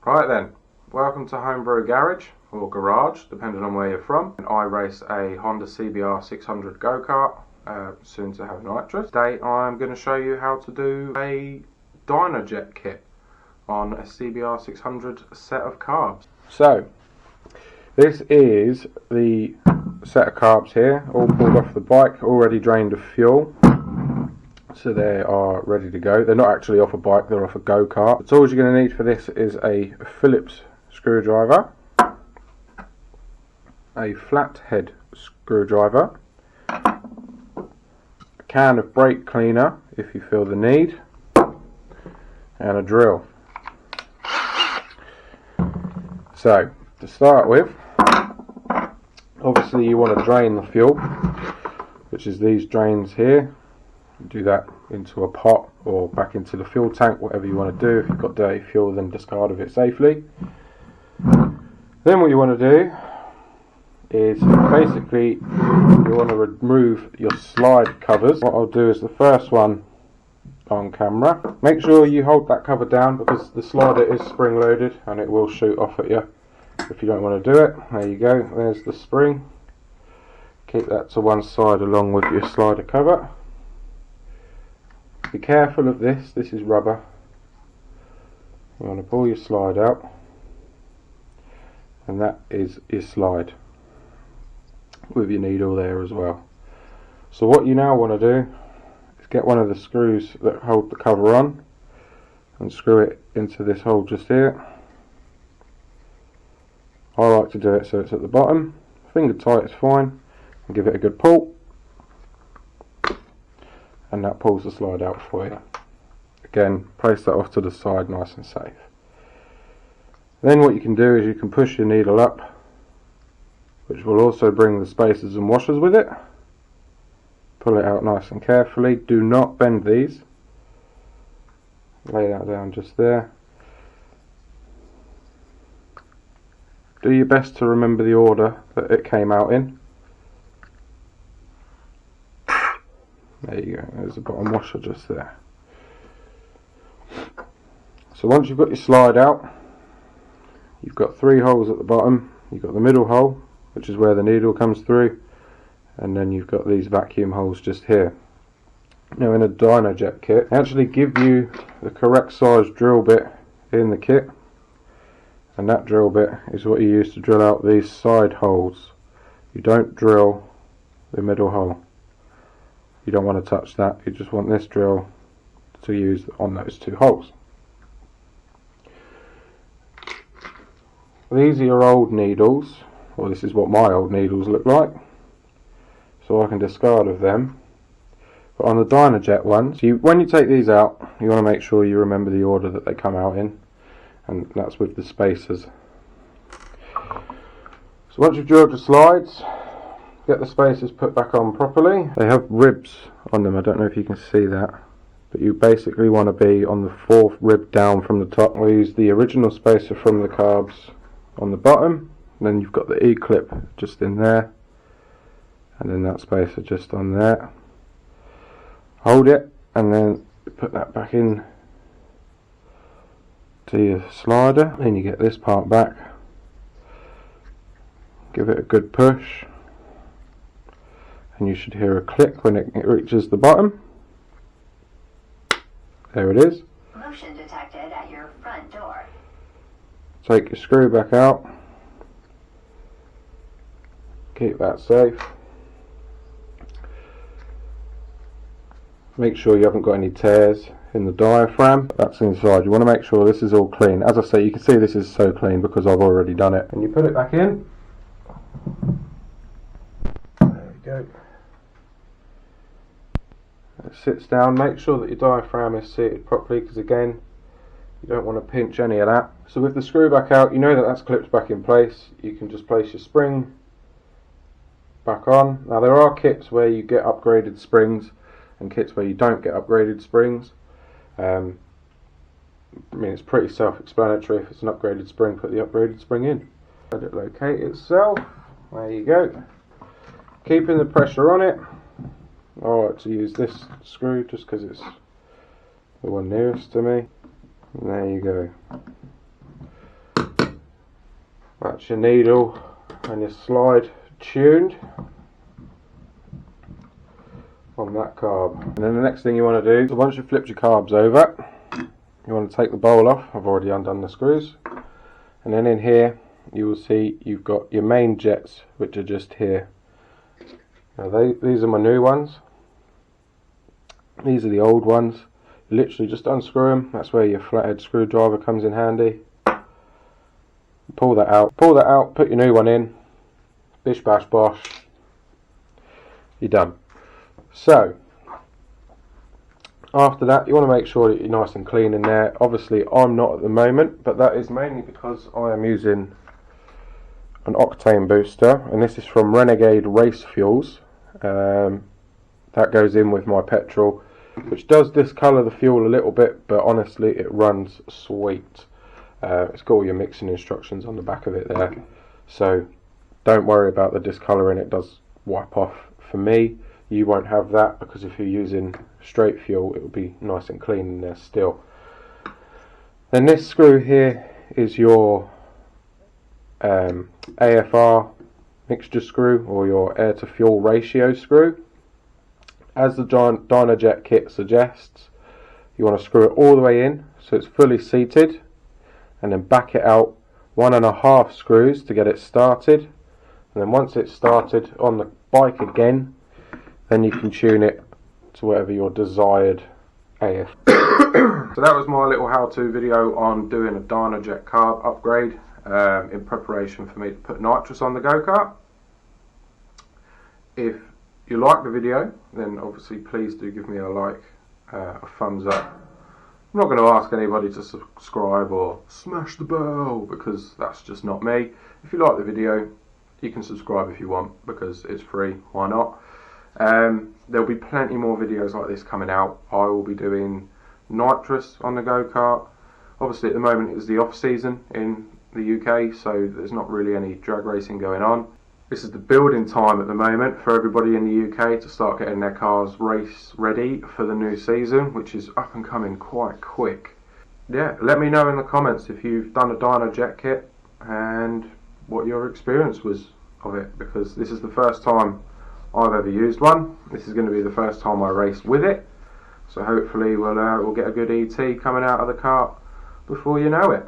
Right then, welcome to Homebrew Garage, or Garage, depending on where you're from. And I race a Honda CBR600 go-kart, soon to have nitrous. Today I'm going to show you how to do a Dynojet kit on a CBR600 set of carbs. So, this is the set of carbs here, all pulled off the bike, already drained of fuel. So they are ready to go. They're not actually off a bike, they're off a go-kart. The tools you're going to need for this is a Phillips screwdriver, a flathead screwdriver, a can of brake cleaner if you feel the need, and a drill. So, to start with, obviously you want to drain the fuel, which is these drains here. Do that into a pot or back into the fuel tank, whatever you want to do. If you've got dirty fuel, then discard of it safely. Then what you want to do is basically you want to remove your slide covers. What I'll do is the first one on camera. Make sure you hold that cover down because the slider is spring loaded and it will shoot off at you if you don't want to do it. There you go, there's the spring. Keep that to one side along with your slider cover. Be careful of this, this is rubber. You want to pull your slide out, and that is your slide with your needle there as well. So what you now want to do is get one of the screws that hold the cover on and screw it into this hole just here. I like to do it so it's at the bottom, finger tight is fine, and give it a good pull. And that pulls the slide out for you. Again, place that off to the side nice and safe. Then what you can do is you can push your needle up, which will also bring the spacers and washers with it. Pull it out nice and carefully. Do not bend these. Lay that down just there. Do your best to remember the order that it came out in. There you go, there's the bottom washer just there. So once you've got your slide out, you've got three holes at the bottom. You've got the middle hole, which is where the needle comes through, and then you've got these vacuum holes just here. Now in a Dynojet kit, they actually give you the correct size drill bit in the kit, and that drill bit is what you use to drill out these side holes. You don't drill the middle hole. You don't want to touch that, you just want this drill to use on those two holes. These are your old needles, or this is what my old needles look like, so I can discard of them. But on the Dynojet ones, when you take these out, you want to make sure you remember the order that they come out in, and that's with the spacers. So once you've drilled the slides, get the spacers put back on properly. They have ribs on them, I don't know if you can see that, but you basically want to be on the fourth rib down from the top. We'll use the original spacer from the carbs on the bottom, and then you've got the E-clip just in there, and then that spacer just on there. Hold it and then put that back in to your slider, then you get this part back, give it a good push, and you should hear a click when it reaches the bottom. There it is. Motion detected at your front door. Take your screw back out. Keep that safe. Make sure you haven't got any tears in the diaphragm. That's inside. You want to make sure this is all clean. As I say, you can see this is so clean because I've already done it. And you put it back in. There we go. It sits down. Make sure that your diaphragm is seated properly because again, you don't want to pinch any of that. So with the screw back out, you know that that's clipped back in place. You can just place your spring back on. Now there are kits where you get upgraded springs and kits where you don't get upgraded springs. I mean, it's pretty self-explanatory. If it's an upgraded spring, put the upgraded spring in. Let it locate itself. There you go. Keeping the pressure on it. I like to use this screw just because it's the one nearest to me. And there you go. That's your needle and your slide tuned on that carb. And then the next thing you want to do, once you've flipped your carbs over, you want to take the bowl off. I've already undone the screws. And then in here you will see you've got your main jets, which are just here. Now these are my new ones. These are the old ones. You literally just unscrew them. That's where your flathead screwdriver comes in handy. Pull that out, put your new one in, bish bash bosh, you're done. So after that you want to make sure that you're nice and clean in there. Obviously I'm not at the moment, but that is mainly because I am using an octane booster, and this is from Renegade Race Fuels. That goes in with my petrol, which does discolour the fuel a little bit, but honestly it runs sweet. It's got all your mixing instructions on the back of it there, so don't worry about the discolouring. It does wipe off. For me, you won't have that, because if you're using straight fuel it will be nice and clean in there still. Then this screw here is your AFR mixture screw, or your air to fuel ratio screw. As the Dynojet kit suggests, you want to screw it all the way in so it's fully seated, and then back it out 1.5 screws to get it started. And then once it's started on the bike again, then you can tune it to whatever your desired AF. So that was my little how-to video on doing a Dynojet Carb upgrade in preparation for me to put nitrous on the go-kart. If you like the video, then obviously please do give me a like, a thumbs up. I'm not going to ask anybody to subscribe or smash the bell, because that's just not me. If you like the video, you can subscribe if you want, because it's free, why not? There'll be plenty more videos like this coming out. I will be doing nitrous on the go-kart. Obviously at the moment it's the off season in the UK, so there's not really any drag racing going on. This is the building time at the moment for everybody in the UK to start getting their cars race ready for the new season, which is up and coming quite quick. Yeah, let me know in the comments if you've done a Dynojet kit and what your experience was of it, because this is the first time I've ever used one. This is going to be the first time I race with it, so hopefully we'll get a good ET coming out of the cart before you know it.